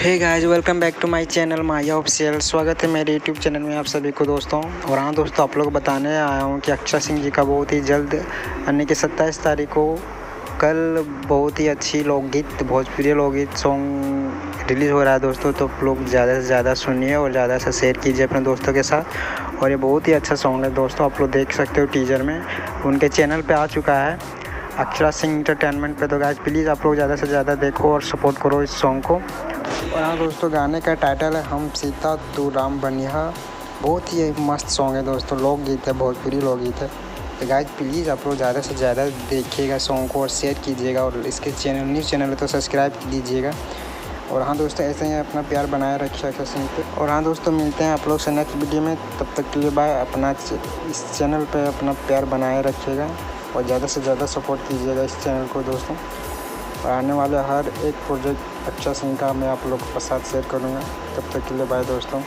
Hey guys, welcome back to my channel Maya official. स्वागत है मेरे यूट्यूब चैनल में आप सभी को दोस्तों। और हाँ दोस्तों, आप लोग बताने आया हूँ कि अक्षरा सिंह जी का बहुत ही जल्द यानी कि 27 तारीख को कल बहुत ही अच्छी लोकगीत भोजपुरी लोकगीत सॉन्ग रिलीज़ हो रहा है दोस्तों। तो आप लोग ज़्यादा से ज़्यादा सुनिए और ज़्यादा से शेयर कीजिए अपने दोस्तों के साथ। और ये बहुत ही अच्छा सॉन्ग है दोस्तों, आप लोग देख सकते हो टीजर में उनके चैनल पर आ चुका है अक्षरा सिंह इंटरटेनमेंट पे। तो गाइस प्लीज़ आप लोग ज़्यादा से ज़्यादा देखो और सपोर्ट करो इस सॉन्ग को। और हाँ दोस्तों, गाने का टाइटल है हम सीता तू राम बनिहा। बहुत ही मस्त सॉन्ग है दोस्तों, लोकगीत है, भोजपुरी लोकगीत है। तो गाइस प्लीज़ आप लोग ज़्यादा से ज़्यादा देखिएगा सॉन्ग को और शेयर कीजिएगा। और इसके चैनल न्यूज़ चैनल है तो सब्सक्राइब कीजिएगा। और हाँ दोस्तों, ऐसे ही अपना प्यार बनाए रखिए अक्षरा सिंह पे। और हाँ दोस्तों, मिलते हैं आप लोग से नेक्स्ट वीडियो में। तब तक के लिए बाय। अपना इस चैनल पर अपना प्यार बनाए रखिएगा और ज़्यादा से ज़्यादा सपोर्ट कीजिएगा इस चैनल को दोस्तों। और आने वाले हर एक प्रोजेक्ट अक्षरा सिंह का मैं आप लोग के साथ शेयर करूँगा। तब तक के लिए बाय दोस्तों।